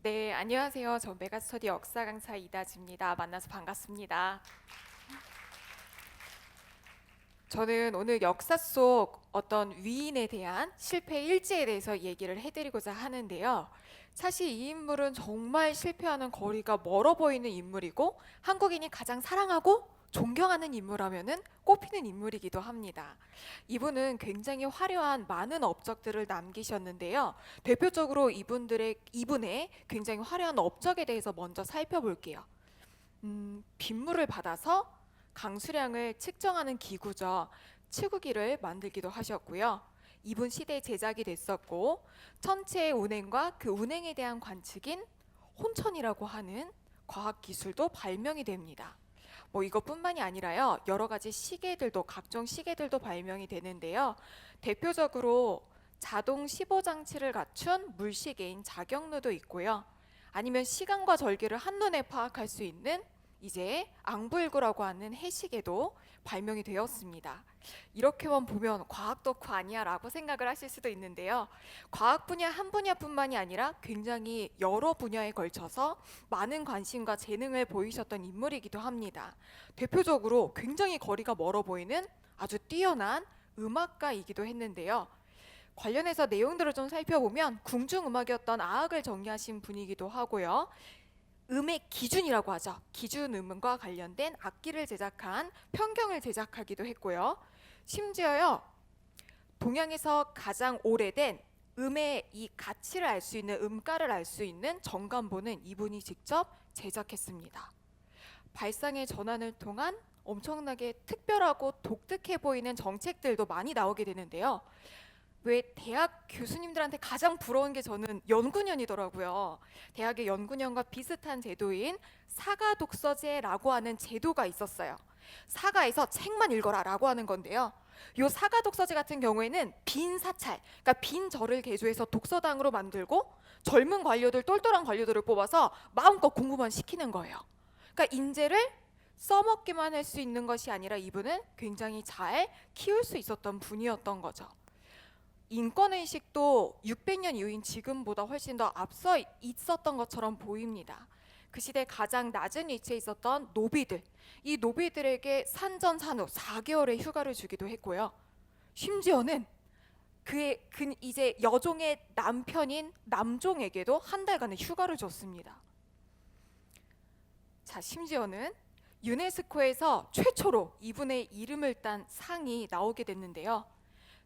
네, 안녕하세요. 저 메가스터디 역사 강사 이다지입니다. 만나서 반갑습니다. 저는 오늘 역사 속 어떤 위인에 대한 실패 일지에 대해서 얘기를 해드리고자 하는데요. 사실 이 인물은 정말 실패하는 거리가 멀어 보이는 인물이고 한국인이 가장 사랑하고 존경하는 인물하면은 꼽히는 인물이기도 합니다. 이분은 굉장히 화려한 많은 업적들을 남기셨는데요. 대표적으로 이분의 굉장히 화려한 업적에 대해서 먼저 살펴볼게요. 빗물을 받아서 강수량을 측정하는 기구죠. 치구기를 만들기도 하셨고요. 이분 시대에 제작이 됐었고 천체의 운행과 그 운행에 대한 관측인 혼천이라고 하는 과학 기술도 발명이 됩니다. 뭐 이것뿐만이 아니라요. 여러 가지 시계들도 각종 시계들도 발명이 되는데요. 대표적으로 자동 15장치를 갖춘 물시계인 자경루도 있고요. 아니면 시간과 절기를 한눈에 파악할 수 있는 이제 앙부일구라고 하는 해시계도 발명이 되었습니다. 이렇게만 보면 과학 덕후 아니야 라고 생각을 하실 수도 있는데요. 과학 분야 한 분야뿐만이 아니라 굉장히 여러 분야에 걸쳐서 많은 관심과 재능을 보이셨던 인물이기도 합니다. 대표적으로 굉장히 거리가 멀어 보이는 아주 뛰어난 음악가이기도 했는데요. 관련해서 내용들을 좀 살펴보면 궁중음악이었던 아악을 정리하신 분이기도 하고요. 음의 기준이라고 하죠. 기준 음과 관련된 악기를 제작한 편경을 제작하기도 했고요. 심지어요, 동양에서 가장 오래된 음의 이 가치를 알 수 있는 음가를 알 수 있는 정관보는 이분이 직접 제작했습니다. 발상의 전환을 통한 엄청나게 특별하고 독특해 보이는 정책들도 많이 나오게 되는데요. 왜 대학 교수님들한테 가장 부러운 게 저는 연구년이더라고요. 대학의 연구년과 비슷한 제도인 사가 독서제라고 하는 제도가 있었어요. 사가에서 책만 읽어라라고 하는 건데요. 요 사가 독서제 같은 경우에는 빈 사찰, 그러니까 빈 절을 개조해서 독서당으로 만들고 젊은 관료들, 똘똘한 관료들을 뽑아서 마음껏 공부만 시키는 거예요. 그러니까 인재를 써먹기만 할 수 있는 것이 아니라 이분은 굉장히 잘 키울 수 있었던 분이었던 거죠. 인권의식도 600년 이후인 지금보다 훨씬 더 앞서 있었던 것처럼 보입니다. 그 시대 가장 낮은 위치에 있었던 노비들, 이 노비들에게 산전산후 4개월의 휴가를 주기도 했고요. 심지어는 이제 여종의 남편인 남종에게도 한 달간의 휴가를 줬습니다. 자, 심지어는 유네스코에서 최초로 이분의 이름을 딴 상이 나오게 됐는데요.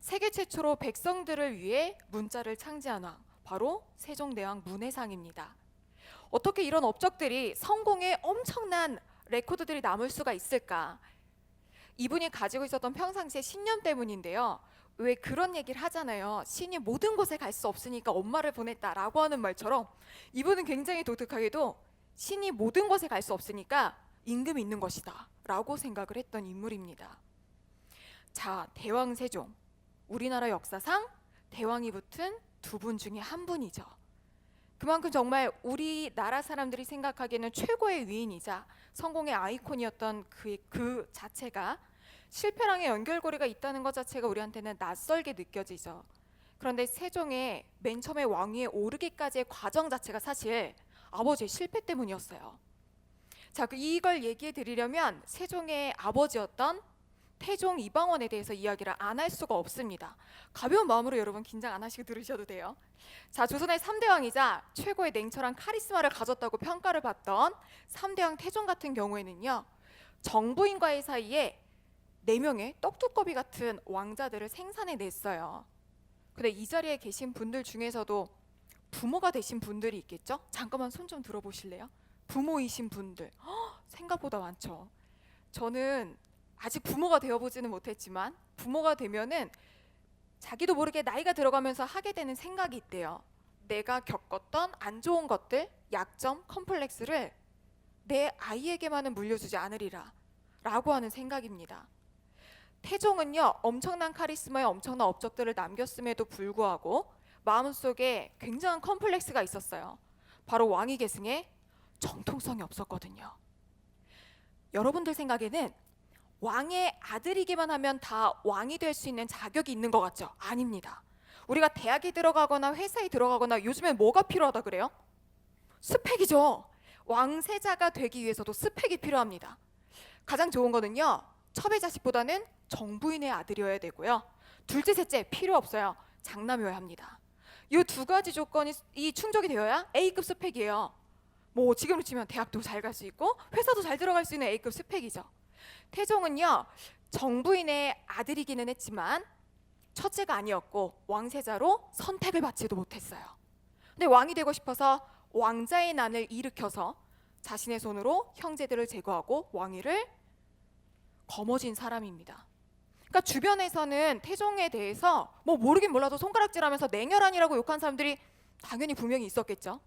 세계 최초로 백성들을 위해 문자를 창제한 왕, 바로 세종대왕 문해상입니다. 어떻게 이런 업적들이 성공의 엄청난 레코드들이 남을 수가 있을까? 이분이 가지고 있었던 평상시의 신념 때문인데요. 왜 그런 얘기를 하잖아요. 신이 모든 곳에 갈 수 없으니까 엄마를 보냈다라고 하는 말처럼 이분은 굉장히 독특하게도 신이 모든 곳에 갈 수 없으니까 임금이 있는 것이다 라고 생각을 했던 인물입니다. 자, 대왕 세종. 우리나라 역사상 대왕이 붙은 두 분 중에 한 분이죠. 그만큼 정말 우리나라 사람들이 생각하기에는 최고의 위인이자 성공의 아이콘이었던 그 자체가 실패랑의 연결고리가 있다는 것 자체가 우리한테는 낯설게 느껴지죠. 그런데 세종의 맨 처음에 왕위에 오르기까지의 과정 자체가 사실 아버지의 실패 때문이었어요. 자, 이걸 얘기해 드리려면 세종의 아버지였던 태종 이방원에 대해서 이야기를 안 할 수가 없습니다. 가벼운 마음으로 여러분 긴장 안 하시고 들으셔도 돼요. 자, 조선의 3대 왕이자 최고의 냉철한 카리스마를 가졌다고 평가를 받던 3대 왕 태종 같은 경우에는요. 정부인과의 사이에 4명의 떡두꺼비 같은 왕자들을 생산해 냈어요. 근데 이 자리에 계신 분들 중에서도 부모가 되신 분들이 있겠죠? 잠깐만 손 좀 들어보실래요? 부모이신 분들 생각보다 많죠. 저는 아직 부모가 되어보지는 못했지만 부모가 되면은 자기도 모르게 나이가 들어가면서 하게 되는 생각이 있대요. 내가 겪었던 안 좋은 것들, 약점, 컴플렉스를 내 아이에게만은 물려주지 않으리라 라고 하는 생각입니다. 태종은요, 엄청난 카리스마에 엄청난 업적들을 남겼음에도 불구하고 마음속에 굉장한 컴플렉스가 있었어요. 바로 왕위 계승에 정통성이 없었거든요. 여러분들 생각에는 왕의 아들이기만 하면 다 왕이 될 수 있는 자격이 있는 것 같죠? 아닙니다. 우리가 대학에 들어가거나 회사에 들어가거나 요즘엔 뭐가 필요하다 그래요? 스펙이죠. 왕세자가 되기 위해서도 스펙이 필요합니다. 가장 좋은 거는요, 첩의 자식보다는 정부인의 아들이어야 되고요. 둘째, 셋째 필요 없어요. 장남이어야 합니다. 이 두 가지 조건이 충족이 되어야 A급 스펙이에요. 뭐 지금으로 치면 대학도 잘 갈 수 있고 회사도 잘 들어갈 수 있는 A급 스펙이죠. 태종은요, 정부인의 아들이기는 했지만 첫째가 아니었고 왕세자로 선택을 받지도 못했어요. 근데 왕이 되고 싶어서 왕자의 난을 일으켜서 자신의 손으로 형제들을 제거하고 왕위를 거머쥔 사람입니다. 그러니까 주변에서는 태종에 대해서 뭐 모르긴 몰라도 손가락질하면서 냉혈한이라고 욕한 사람들이 당연히 분명히 있었겠죠.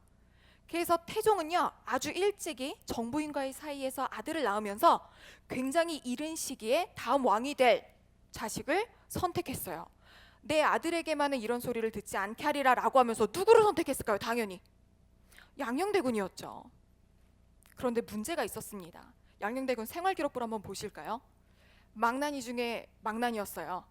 그래서 태종은요, 아주 일찍이 정부인과의 사이에서 아들을 낳으면서 굉장히 이른 시기에 다음 왕이 될 자식을 선택했어요. 내 아들에게만은 이런 소리를 듣지 않게 하리라 라고 하면서 누구를 선택했을까요? 당연히 양녕대군이었죠. 그런데 문제가 있었습니다. 양녕대군 생활기록부를 한번 보실까요? 망나니 중에 망나니였어요.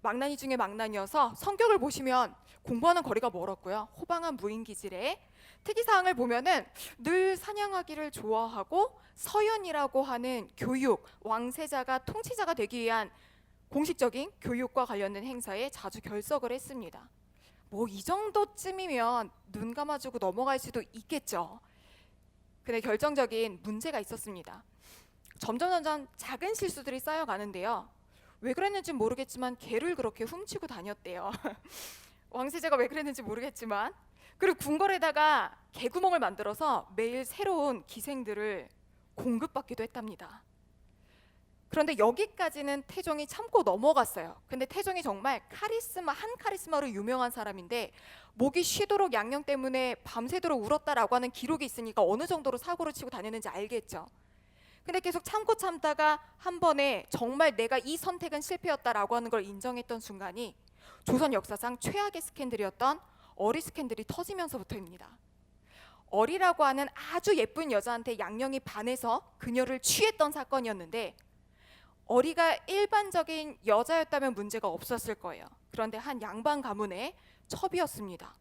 망나니 중에 망나니여서 성격을 보시면 공부하는 거리가 멀었고요. 호방한 무인기질에 특이사항을 보면은 늘 사냥하기를 좋아하고 서연이라고 하는 교육, 왕세자가 통치자가 되기 위한 공식적인 교육과 관련된 행사에 자주 결석을 했습니다. 뭐 이 정도쯤이면 눈 감아주고 넘어갈 수도 있겠죠. 근데 결정적인 문제가 있었습니다. 점점 작은 실수들이 쌓여가는데요. 왜 그랬는지 모르겠지만 개를 그렇게 훔치고 다녔대요. 왕세자가 왜 그랬는지 모르겠지만, 그리고 궁궐에다가 개구멍을 만들어서 매일 새로운 기생들을 공급받기도 했답니다. 그런데 여기까지는 태종이 참고 넘어갔어요. 근데 태종이 정말 한 카리스마로 유명한 사람인데 목이 쉬도록 양녕 때문에 밤새도록 울었다라고 하는 기록이 있으니까 어느 정도로 사고를 치고 다녔는지 알겠죠. 근데 계속 참고 참다가 한 번에 정말 내가 이 선택은 실패였다라고 하는 걸 인정했던 순간이 조선 역사상 최악의 스캔들이었던 어리 스캔들이 터지면서부터입니다. 어리라고 하는 아주 예쁜 여자한테 양녕이 반해서 그녀를 취했던 사건이었는데, 어리가 일반적인 여자였다면 문제가 없었을 거예요. 그런데 한 양반 가문의 첩이었습니다.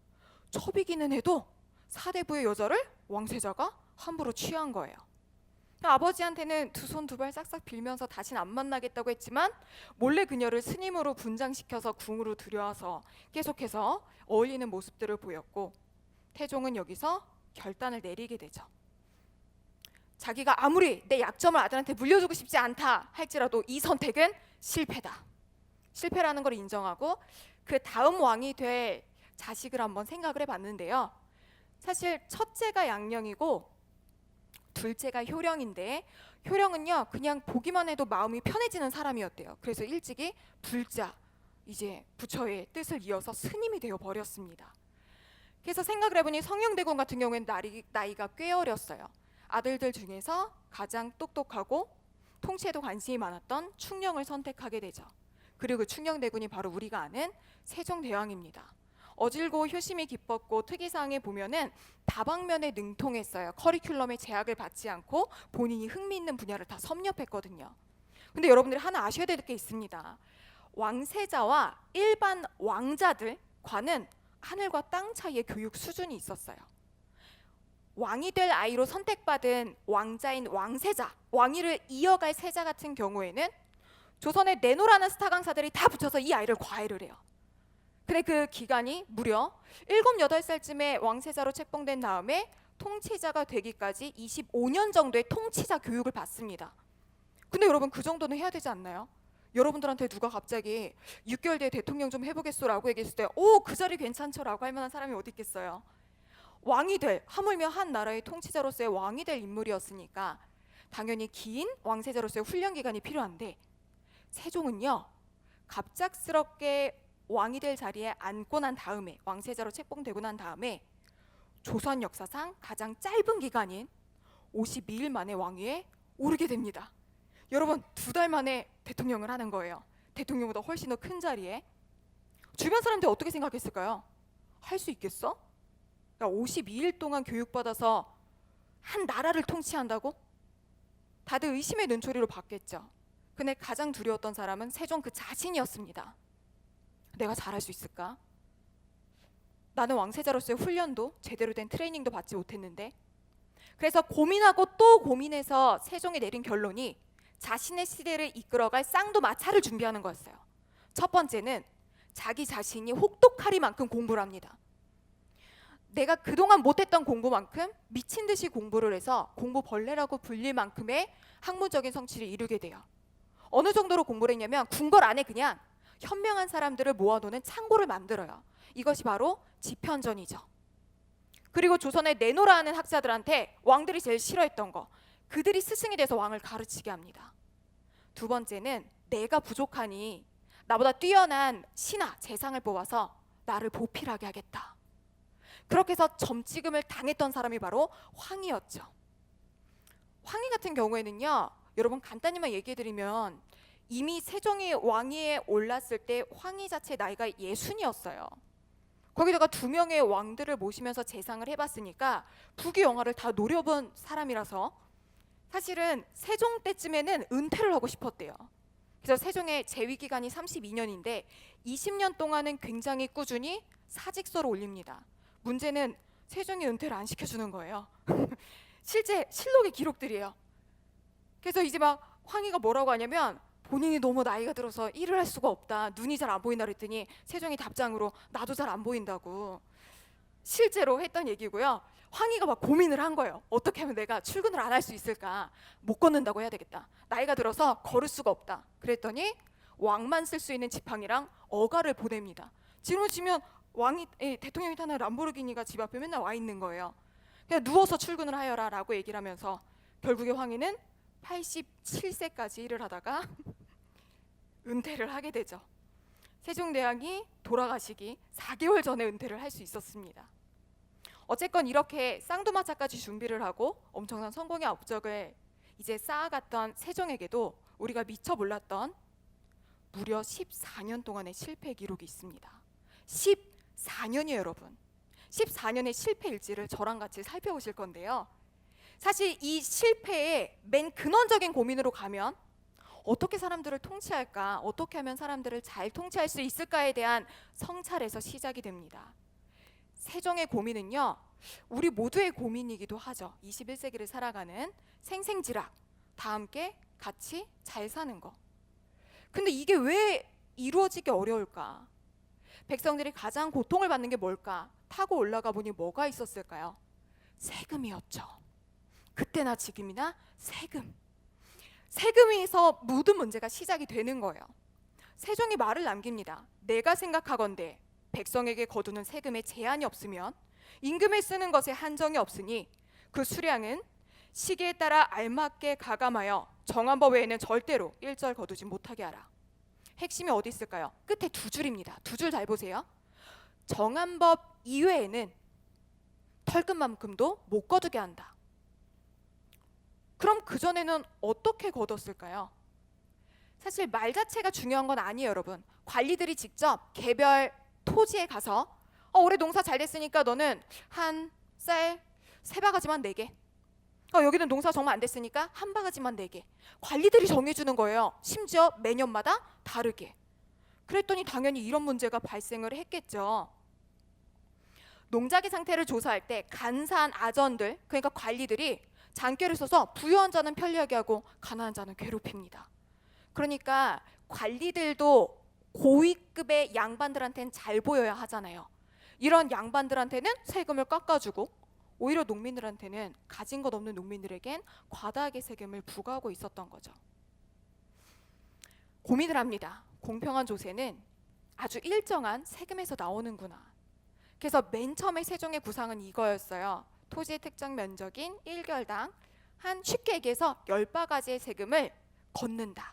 첩이기는 해도 사대부의 여자를 왕세자가 함부로 취한 거예요. 아버지한테는 두 손 두 발 싹싹 빌면서 다신 안 만나겠다고 했지만 몰래 그녀를 스님으로 분장시켜서 궁으로 들여와서 계속해서 어울리는 모습들을 보였고, 태종은 여기서 결단을 내리게 되죠. 자기가 아무리 내 약점을 아들한테 물려주고 싶지 않다 할지라도 이 선택은 실패다. 실패라는 걸 인정하고 그 다음 왕이 될 자식을 한번 생각을 해봤는데요. 사실 첫째가 양녕이고 둘째가 효령인데, 효령은요 그냥 보기만 해도 마음이 편해지는 사람이었대요. 그래서 일찍이 불자, 이제 부처의 뜻을 이어서 스님이 되어 버렸습니다. 그래서 생각을 해보니 성령대군 같은 경우에는 나이가 꽤 어렸어요. 아들들 중에서 가장 똑똑하고 통치에도 관심이 많았던 충령을 선택하게 되죠. 그리고 충령대군이 바로 우리가 아는 세종대왕입니다. 어질고 효심이 깊었고 특이사항에 보면은 다방면에 능통했어요. 커리큘럼에 제약을 받지 않고 본인이 흥미있는 분야를 다 섭렵했거든요. 근데 여러분들이 하나 아셔야 될 게 있습니다. 왕세자와 일반 왕자들과는 하늘과 땅 차이의 교육 수준이 있었어요. 왕이 될 아이로 선택받은 왕자인 왕세자, 왕위를 이어갈 세자 같은 경우에는 조선의 내노라는 스타 강사들이 다 붙여서 이 아이를 과외를 해요. 근데 그 기간이 무려 7, 8살쯤에 왕세자로 책봉된 다음에 통치자가 되기까지 25년 정도의 통치자 교육을 받습니다. 근데 여러분 그 정도는 해야 되지 않나요? 여러분들한테 누가 갑자기 6개월 뒤에 대통령 좀 해보겠소라고 얘기했을 때 오, 그 자리 괜찮죠라고 할 만한 사람이 어디 있겠어요? 왕이 될, 하물며 한 나라의 통치자로서의 왕이 될 인물이었으니까 당연히 긴 왕세자로서의 훈련 기간이 필요한데, 세종은요 갑작스럽게 왕이 될 자리에 앉고 난 다음에, 왕세자로 책봉되고 난 다음에 조선 역사상 가장 짧은 기간인 52일 만에 왕위에 오르게 됩니다. 여러분 2달 만에 대통령을 하는 거예요. 대통령보다 훨씬 더 큰 자리에. 주변 사람들이 어떻게 생각했을까요? 할 수 있겠어? 52일 동안 교육받아서 한 나라를 통치한다고? 다들 의심의 눈초리로 봤겠죠. 근데 가장 두려웠던 사람은 세종 그 자신이었습니다. 내가 잘할 수 있을까? 나는 왕세자로서의 훈련도 제대로 된 트레이닝도 받지 못했는데 그래서 고민하고 또 고민해서 세종이 내린 결론이 자신의 시대를 이끌어갈 쌍두마차를 준비하는 거였어요. 첫 번째는 자기 자신이 혹독하리만큼 공부를 합니다. 내가 그동안 못했던 공부만큼 미친 듯이 공부를 해서 공부벌레라고 불릴 만큼의 학문적인 성취를 이루게 돼요. 어느 정도로 공부를 했냐면 궁궐 안에 그냥 현명한 사람들을 모아놓는 창고를 만들어요. 이것이 바로 집현전이죠. 그리고 조선에 내노라 하는 학자들한테 왕들이 제일 싫어했던 거, 그들이 스승이 돼서 왕을 가르치게 합니다. 두 번째는 내가 부족하니 나보다 뛰어난 신하, 재상을 뽑아서 나를 보필하게 하겠다. 그렇게 해서 점찍음을 당했던 사람이 바로 황희였죠. 황희 같은 경우에는요, 여러분 간단히만 얘기해드리면 이미 세종이 왕위에 올랐을 때 황희 자체 나이가 60이었어요. 거기다가 2명의 왕들을 모시면서 재상을 해봤으니까 부귀영화를 다 노려본 사람이라서 사실은 세종 때쯤에는 은퇴를 하고 싶었대요. 그래서 세종의 재위 기간이 32년인데 20년 동안은 굉장히 꾸준히 사직서를 올립니다. 문제는 세종이 은퇴를 안 시켜주는 거예요. 실제 실록의 기록들이에요. 그래서 이제 막 황희가 뭐라고 하냐면 본인이 너무 나이가 들어서 일을 할 수가 없다, 눈이 잘 안 보인다 그랬더니 세종이 답장으로 나도 잘 안 보인다고 실제로 했던 얘기고요. 황희가 막 고민을 한 거예요. 어떻게 하면 내가 출근을 안 할 수 있을까? 못 걷는다고 해야 되겠다. 나이가 들어서 걸을 수가 없다. 그랬더니 왕만 쓸 수 있는 지팡이랑 어가를 보냅니다. 지금을 치면 왕이 대통령이 타는 람보르기니가 집 앞에 맨날 와 있는 거예요. 그냥 누워서 출근을 하여라 라고 얘기를 하면서 결국에 황희는 87세까지 일을 하다가 은퇴를 하게 되죠. 세종대왕이 돌아가시기 4개월 전에 은퇴를 할 수 있었습니다. 어쨌건 이렇게 쌍두마차까지 준비를 하고 엄청난 성공의 업적을 이제 쌓아갔던 세종에게도 우리가 미처 몰랐던 무려 14년 동안의 실패 기록이 있습니다. 14년이에요, 여러분. 14년의 실패 일지를 저랑 같이 살펴보실 건데요. 사실 이 실패의 맨 근원적인 고민으로 가면 어떻게 사람들을 통치할까, 어떻게 하면 사람들을 잘 통치할 수 있을까에 대한 성찰에서 시작이 됩니다. 세종의 고민은요, 우리 모두의 고민이기도 하죠. 21세기를 살아가는 생생지락, 다 함께 같이 잘 사는 거. 근데 이게 왜 이루어지기 어려울까? 백성들이 가장 고통을 받는 게 뭘까? 타고 올라가 보니 뭐가 있었을까요? 세금이었죠. 그때나 지금이나 세금. 세금에서 모든 문제가 시작이 되는 거예요. 세종이 말을 남깁니다. 내가 생각하건대 백성에게 거두는 세금에 제한이 없으면 임금을 쓰는 것에 한정이 없으니 그 수량은 시기에 따라 알맞게 가감하여 정한 법 외에는 절대로 일절 거두지 못하게 하라. 핵심이 어디 있을까요? 끝에 2줄입니다. 2줄 잘 보세요. 정한 법 이외에는 털끝만큼도 못 거두게 한다. 그럼 그전에는 어떻게 거뒀을까요? 사실 말 자체가 중요한 건 아니에요, 여러분. 관리들이 직접 개별 토지에 가서 올해 농사 잘 됐으니까 너는 한 쌀 3바가지만 내게, 여기는 농사 정말 안 됐으니까 한 바가지만 내게, 관리들이 정해주는 거예요. 심지어 매년마다 다르게. 그랬더니 당연히 이런 문제가 발생을 했겠죠. 농작의 상태를 조사할 때 간사한 아전들, 그러니까 관리들이 장께를 써서 부유한 자는 편리하게 하고 가난한 자는 괴롭힙니다. 그러니까 관리들도 고위급의 양반들한테는 잘 보여야 하잖아요. 이런 양반들한테는 세금을 깎아주고 오히려 농민들한테는 가진 것 없는 농민들에겐 과다하게 세금을 부과하고 있었던 거죠. 고민을 합니다. 공평한 조세는 아주 일정한 세금에서 나오는구나. 그래서 맨 처음에 세종의 구상은 이거였어요. 토지의 특정 면적인 1결당 한 쉽게 얘기해서 10바가지의 세금을 걷는다.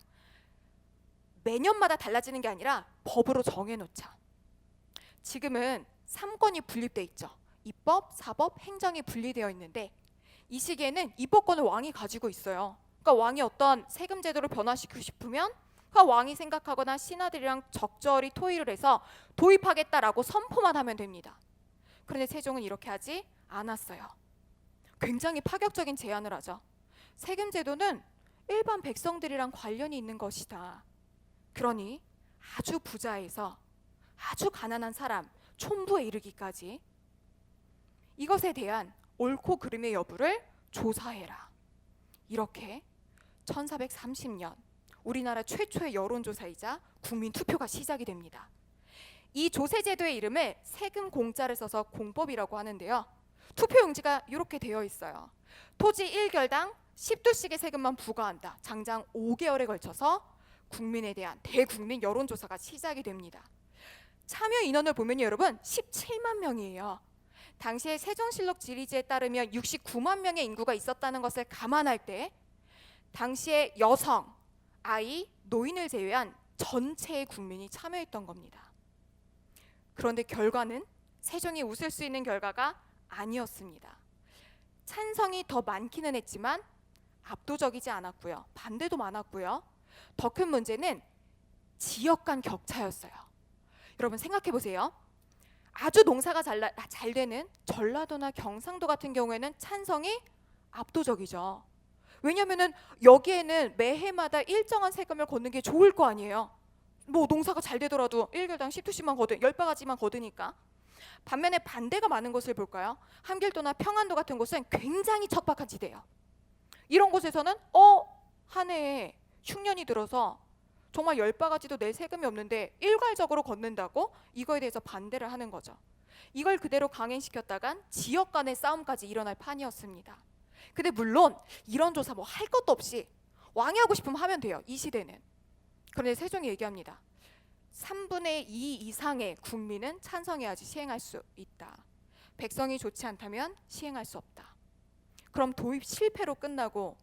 매년마다 달라지는 게 아니라 법으로 정해놓자. 지금은 3권이 분립돼 있죠. 입법, 사법, 행정이 분리되어 있는데 이 시기에는 입법권을 왕이 가지고 있어요. 그러니까 왕이 어떤 세금 제도를 변화시키고 싶으면 왕이 생각하거나 신하들이랑 적절히 토의를 해서 도입하겠다라고 선포만 하면 됩니다. 그런데 세종은 이렇게 하지 않았어요. 굉장히 파격적인 제안을 하죠. 세금 제도는 일반 백성들이랑 관련이 있는 것이다. 그러니 아주 부자에서 아주 가난한 사람, 촌부에 이르기까지 이것에 대한 옳고 그름의 여부를 조사해라. 이렇게 1430년 우리나라 최초의 여론조사이자 국민투표가 시작이 됩니다. 이 조세제도의 이름을 세금 공짜를 써서 공법이라고 하는데요. 투표용지가 이렇게 되어 있어요. 토지 1결당 10두씩의 세금만 부과한다. 장장 5개월에 걸쳐서 국민에 대한 대국민 여론조사가 시작이 됩니다. 참여 인원을 보면요, 여러분 17만 명이에요. 당시에 세종실록 지리지에 따르면 69만 명의 인구가 있었다는 것을 감안할 때 당시에 여성, 아이, 노인을 제외한 전체의 국민이 참여했던 겁니다. 그런데 결과는 세종이 웃을 수 있는 결과가 아니었습니다. 찬성이 더 많기는 했지만 압도적이지 않았고요. 반대도 많았고요. 더 큰 문제는 지역 간 격차였어요. 여러분 생각해 보세요. 아주 농사가 잘 되는 전라도나 경상도 같은 경우에는 찬성이 압도적이죠. 왜냐하면 여기에는 매해마다 일정한 세금을 걷는 게 좋을 거 아니에요. 뭐 농사가 잘 되더라도 1결당 10두씩만 거두 10바가지만 거두니까. 반면에 반대가 많은 곳을 볼까요? 함길도나 평안도 같은 곳은 굉장히 척박한 지대예요. 이런 곳에서는 한 해에 흉년이 들어서 정말 10바가지도 낼 세금이 없는데 일괄적으로 걷는다고 이거에 대해서 반대를 하는 거죠. 이걸 그대로 강행시켰다간 지역 간의 싸움까지 일어날 판이었습니다. 근데 물론 이런 조사 뭐 할 것도 없이 왕이 하고 싶으면 하면 돼요. 이 시대는. 그런데 세종이 얘기합니다. 3분의 2 이상의 국민은 찬성해야지 시행할 수 있다. 백성이 좋지 않다면 시행할 수 없다. 그럼 도입 실패로 끝나고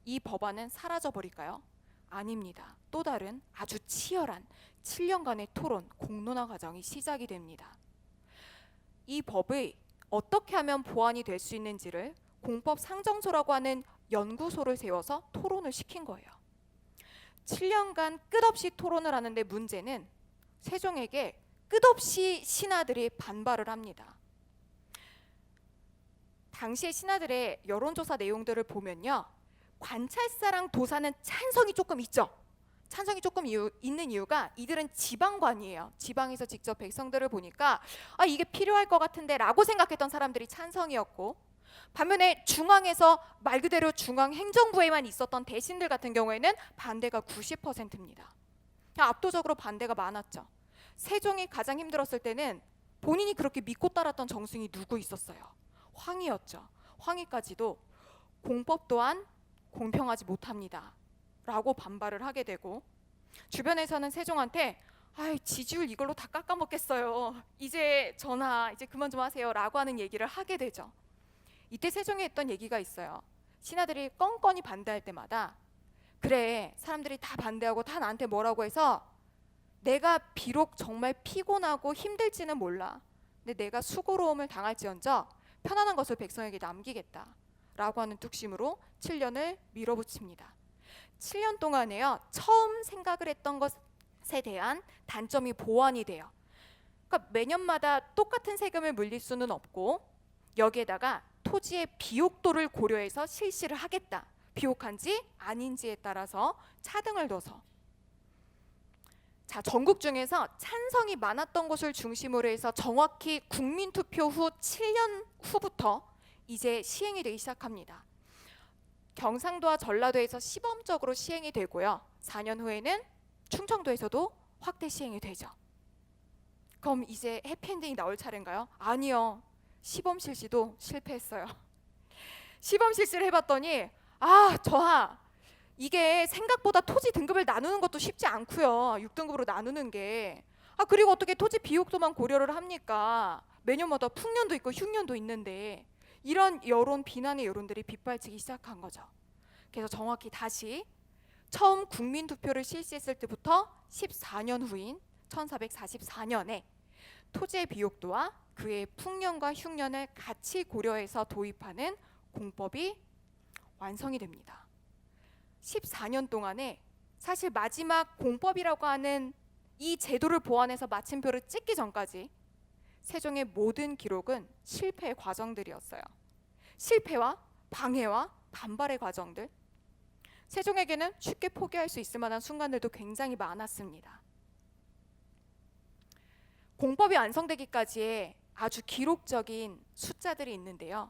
이 법안은 사라져 버릴까요? 아닙니다. 또 다른 아주 치열한 7년간의 토론, 공론화 과정이 시작이 됩니다. 이 법이 어떻게 하면 보완이 될 수 있는지를 공법 상정소라고 하는 연구소를 세워서 토론을 시킨 거예요. 7년간 끝없이 토론을 하는데 문제는 세종에게 끝없이 신하들이 반발을 합니다. 당시의 신하들의 여론조사 내용들을 보면요. 관찰사랑 도사는 찬성이 조금 있죠. 찬성이 조금 있는 이유가 이들은 지방관이에요. 지방에서 직접 백성들을 보니까 이게 필요할 것 같은데 라고 생각했던 사람들이 찬성이었고, 반면에 중앙에서 말 그대로 중앙행정부에만 있었던 대신들 같은 경우에는 반대가 90%입니다. 압도적으로 반대가 많았죠. 세종이 가장 힘들었을 때는 본인이 그렇게 믿고 따랐던 정승이 누구 있었어요? 황희였죠. 황희까지도 공법 또한 공평하지 못합니다 라고 반발을 하게 되고, 주변에서는 세종한테 지지율 이걸로 다 깎아먹겠어요. 이제 그만 좀 하세요 라고 하는 얘기를 하게 되죠. 이때 세종이 했던 얘기가 있어요. 신하들이 껌껌이 반대할 때마다 그래, 사람들이 다 반대하고 다 나한테 뭐라고 해서 내가 비록 정말 피곤하고 힘들지는 몰라. 근데 내가 수고로움을 당할지언정 편안한 것을 백성에게 남기겠다 라고 하는 뚝심으로 7년을 밀어붙입니다. 7년 동안에요, 처음 생각을 했던 것에 대한 단점이 보완이 돼요. 그러니까 매년마다 똑같은 세금을 물릴 수는 없고 여기에다가 토지의 비옥도를 고려해서 실시를 하겠다. 비옥한지 아닌지에 따라서 차등을 둬서. 자, 전국 중에서 찬성이 많았던 곳을 중심으로 해서 정확히 국민투표 후 7년 후부터 이제 시행이 되기 시작합니다. 경상도와 전라도에서 시범적으로 시행이 되고요. 4년 후에는 충청도에서도 확대 시행이 되죠. 그럼 이제 해피엔딩이 나올 차례인가요? 아니요. 시범 실시도 실패했어요. 시범 실시를 해봤더니 이게 생각보다 토지 등급을 나누는 것도 쉽지 않고요. 6등급으로 나누는 게. 그리고 어떻게 토지 비옥도만 고려를 합니까? 매년마다 풍년도 있고 흉년도 있는데. 이런 여론, 비난의 여론들이 빗발치기 시작한 거죠. 그래서 정확히 다시 처음 국민투표를 실시했을 때부터 14년 후인 1444년에 토지의 비옥도와 그의 풍년과 흉년을 같이 고려해서 도입하는 공법이 완성이 됩니다. 14년 동안에 사실 마지막 공법이라고 하는 이 제도를 보완해서 마침표를 찍기 전까지 세종의 모든 기록은 실패의 과정들이었어요. 실패와 방해와 반발의 과정들. 세종에게는 쉽게 포기할 수 있을 만한 순간들도 굉장히 많았습니다. 공법이 완성되기까지의 아주 기록적인 숫자들이 있는데요.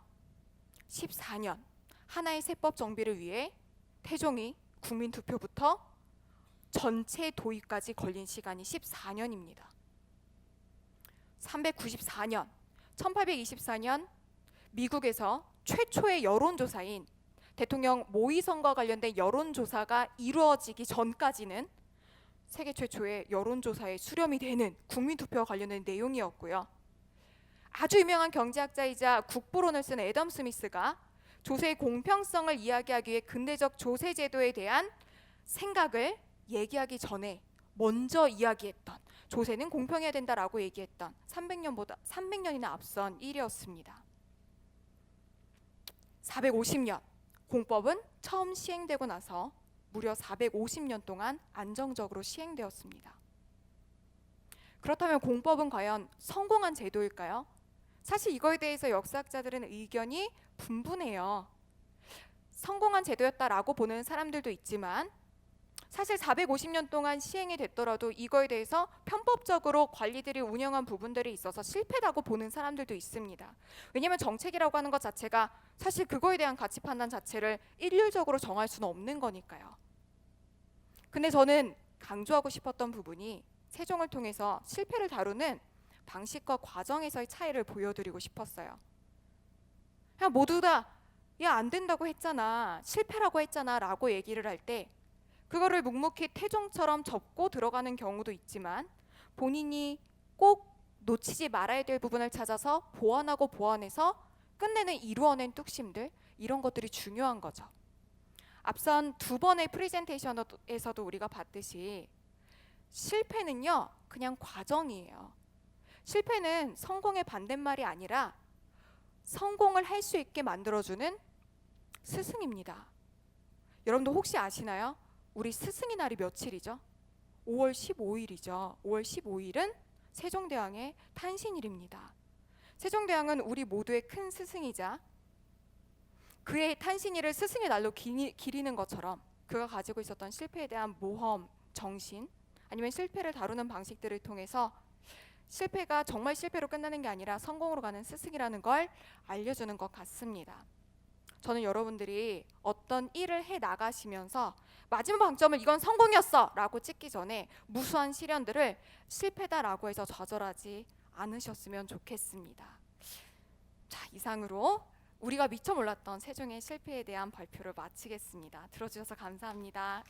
14년, 하나의 세법 정비를 위해 태종이 국민투표부터 전체 도입까지 걸린 시간이 14년입니다. 394년, 1824년 미국에서 최초의 여론조사인 대통령 모의 선거와 관련된 여론조사가 이루어지기 전까지는 세계 최초의 여론조사에 수렴이 되는 국민투표와 관련된 내용이었고요. 아주 유명한 경제학자이자 국부론을 쓴 애덤 스미스가 조세의 공평성을 이야기하기 위해 근대적 조세 제도에 대한 생각을 얘기하기 전에 먼저 이야기했던, 조세는 공평해야 된다라고 얘기했던 300년이나 앞선 일이었습니다. 450년, 공법은 처음 시행되고 나서 무려 450년 동안 안정적으로 시행되었습니다. 그렇다면 공법은 과연 성공한 제도일까요? 사실 이거에 대해서 역사학자들은 의견이 분분해요. 성공한 제도였다라고 보는 사람들도 있지만, 사실 450년 동안 시행이 됐더라도 이거에 대해서 편법적으로 관리들이 운영한 부분들이 있어서 실패라고 보는 사람들도 있습니다. 왜냐하면 정책이라고 하는 것 자체가 사실 그거에 대한 가치 판단 자체를 일률적으로 정할 수는 없는 거니까요. 근데 저는 강조하고 싶었던 부분이 세종을 통해서 실패를 다루는 방식과 과정에서의 차이를 보여드리고 싶었어요. 그냥 모두 다 야, 안 된다고 했잖아, 실패라고 했잖아 라고 얘기를 할 때 그거를 묵묵히 태종처럼 접고 들어가는 경우도 있지만, 본인이 꼭 놓치지 말아야 될 부분을 찾아서 보완하고 보완해서 끝내는 이루어낸 뚝심들, 이런 것들이 중요한 거죠. 앞선 두 번의 프레젠테이션에서도 우리가 봤듯이 실패는요 그냥 과정이에요. 실패는 성공의 반대말이 아니라 성공을 할 수 있게 만들어주는 스승입니다. 여러분도 혹시 아시나요? 우리 스승의 날이 며칠이죠? 5월 15일이죠. 5월 15일은 세종대왕의 탄신일입니다. 세종대왕은 우리 모두의 큰 스승이자 그의 탄신일을 스승의 날로 기리는 것처럼 그가 가지고 있었던 실패에 대한 모험, 정신, 아니면 실패를 다루는 방식들을 통해서 실패가 정말 실패로 끝나는 게 아니라 성공으로 가는 스승이라는 걸 알려주는 것 같습니다. 저는 여러분들이 어떤 일을 해 나가시면서 마지막 방점을 이건 성공이었어 라고 찍기 전에 무수한 시련들을 실패다라고 해서 좌절하지 않으셨으면 좋겠습니다. 자, 이상으로 우리가 미처 몰랐던 세종의 실패에 대한 발표를 마치겠습니다. 들어주셔서 감사합니다.